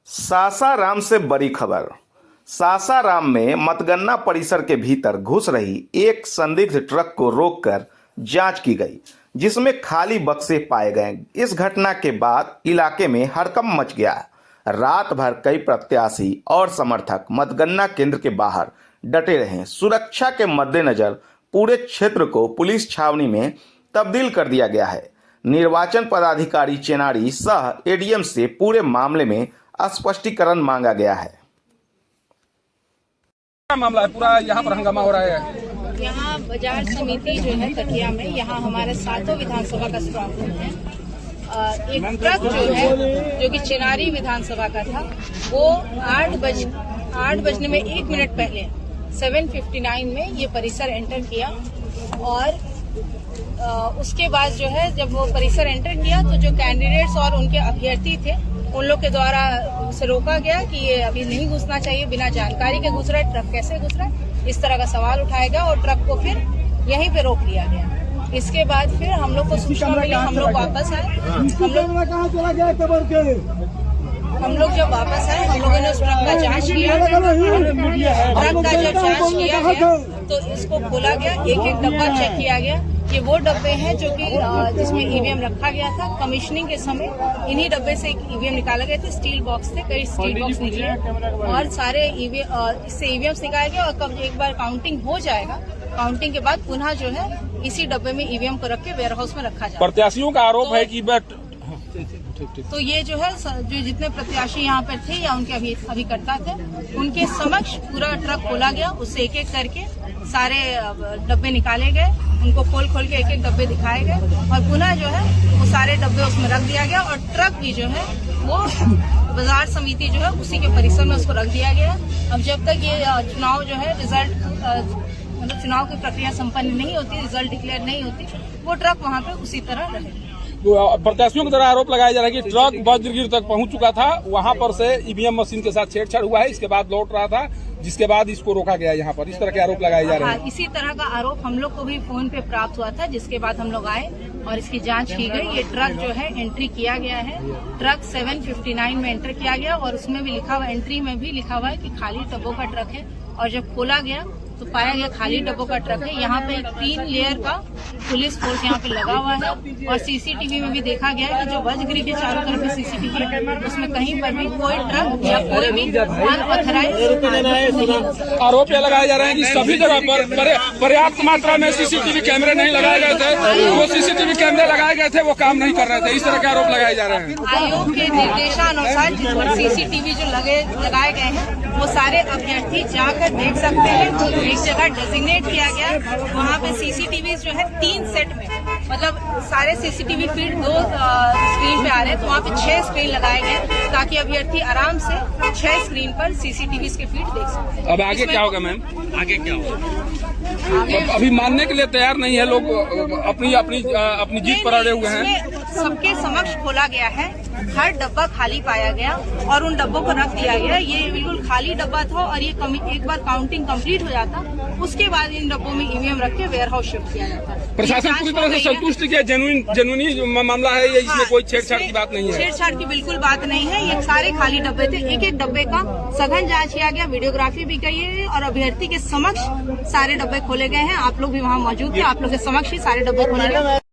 सासाराम से बड़ी खबर। सासाराम में मतगणना परिसर के भीतर घुस रही एक संदिग्ध ट्रक को रोककर जांच की गई, जिसमें खाली बक्से पाए गए। इस घटना के बाद इलाके में हड़कंप मच गया। रात भर कई प्रत्याशी और समर्थक मतगणना केंद्र के बाहर डटे रहे। सुरक्षा के मद्देनजर पूरे क्षेत्र को पुलिस छावनी में तब्दील कर दिया गया है। निर्वाचन पदाधिकारी चेनारी सह एडीएम से पूरे मामले में स्पष्टीकरण मांगा गया है। क्या मामला है? पूरा यहाँ पर हंगामा हो रहा है। यहाँ बाजार समिति जो है तकिया में, यहाँ हमारे सातों विधानसभा का स्ट्रॉन्ग रूम है। एक ट्रक जो है जो कि चेनारी विधानसभा का था, वो 8 बजने में 1 मिनट पहले 7:59 में ये परिसर एंटर किया। और उसके बाद जो है जब वो परिसर एंटर किया तो जो कैंडिडेट्स और उनके अभ्यर्थी थे उन लोग के द्वारा उसे रोका गया कि ये अभी नहीं घुसना चाहिए, बिना जानकारी के घुस रहा है, ट्रक कैसे घुस रहा है, इस तरह का सवाल उठाया गया और ट्रक को फिर यहीं पे रोक लिया गया। इसके बाद फिर हम लोग को सूचना मिली, हम लोग वापस आए। हम लोग जब वापस आए, हम लोगों ने उस ट्रक का जांच किया। ट्रक का जब जांच किया गया तो इसको खोला गया, एक एक डब्बा चेक किया गया। ये वो डब्बे हैं जो कि जिसमें ईवीएम रखा गया था। कमिश्निंग के समय इन्हीं डब्बे से ईवीएम निकाला गया था। स्टील बॉक्स थे, कई स्टील बॉक्स निकले और सारे इससे ईवीएम निकाले गए। और कब एक बार काउंटिंग हो जाएगा, काउंटिंग के बाद पुनः जो है इसी डब्बे में ईवीएम को रख के वेयर हाउस में रखा जाएगा। प्रत्याशियों का आरोप है कि तो ये जो है जो जितने प्रत्याशी यहाँ पर थे या उनके अभिकर्ता थे, उनके समक्ष पूरा ट्रक खोला गया। उससे एक एक करके सारे डब्बे निकाले गए, उनको खोल के एक एक डब्बे दिखाए गए और पुनः जो है वो सारे डब्बे उसमें रख दिया गया। और ट्रक भी जो है वो बाजार समिति जो है उसी के परिसर में उसको रख दिया गया। अब जब तक ये चुनाव जो है रिजल्ट मतलब चुनाव की प्रक्रिया संपन्न नहीं होती, रिजल्ट डिक्लेयर नहीं होती, वो ट्रक वहाँ पे उसी तरह रहे। प्रत्याशियों के द्वारा आरोप लगाया जा रहा है कि ट्रक वज्रगिर तक पहुंच चुका था, वहां पर से ईवीएम मशीन के साथ छेड़छाड़ हुआ है, इसके बाद लौट रहा था, जिसके बाद इसको रोका गया। यहाँ पर इस तरह के आरोप लगाए जा रहे हैं। इसी तरह का आरोप हम लोग को भी फोन पे प्राप्त हुआ था, जिसके बाद हम लोग आए और इसकी जांच की गई। ये ट्रक जो है एंट्री किया गया है, ट्रक 7:59 में एंटर किया गया और उसमें भी लिखा हुआ, एंट्री में भी लिखा हुआ है कि खाली डब्बों का ट्रक है। और जब खोला गया तो पाया गया खाली डब्बों का ट्रक है। यहाँ पे 3 लेयर का पुलिस फोर्स यहाँ पे लगा हुआ है और सीसीटीवी में भी देखा गया है कि जो वज्रगिरी के चारों तरफ सीसीटीवी है, उसमें कहीं पर भी कोई ट्रक या कोई भी अनऑथराइज्ड। आरोप ये लगाए जा रहे हैं कि सभी जगह पर पर्याप्त मात्रा में सीसीटीवी कैमरे नहीं लगाए गए थे। वो सीसीटीवी कैमरे लगाए गए थे, वो काम नहीं कर रहे थे। इस तरह के आरोप लगाए जा रहे हैं। आयोग के निर्देशानुसार जिस पर सीसीटीवी जो लगाए गए हैं वो सारे अभ्यर्थी जाकर देख सकते हैं। एक जगह डेजिग्नेट किया गया, वहाँ पे सीसीटीवी जो है 3 सेट में, मतलब सारे सीसीटीवी फीड 2 स्क्रीन पे आ रहे हैं, तो वहाँ पे 6 स्क्रीन लगाए गए ताकि अभ्यर्थी आराम से 6 स्क्रीन पर सीसीटीवी के फीड देख सकते हैं। अब आगे क्या होगा मैम? आगे क्या होगा? अभी मानने के लिए तैयार नहीं है लोग, अपनी जीत पर अड़े हुए हैं। सबके समक्ष खोला गया है, हर डब्बा खाली पाया गया और उन डब्बों को रख दिया गया। ये बिल्कुल खाली डब्बा था और ये एक बार काउंटिंग कंप्लीट हो जाता, उसके बाद इन डब्बों में ईवीएम रख के वेयर हाउस शिफ्ट किया जाता। प्रशासन पूरी तरह से संतुष्ट है, जेन्युइन मामला है ये, इसमें कोई छेड़छाड़ की बात नहीं है। छेड़छाड़ की बिल्कुल बात नहीं है। ये सारे खाली डब्बे थे, एक एक डब्बे का सघन जांच किया गया, वीडियोग्राफी भी की है और अभ्यर्थी के समक्ष सारे डब्बे खोले गए हैं। आप लोग भी वहाँ मौजूद थे, आप लोग के समक्ष ही सारे डब्बे खोले गए।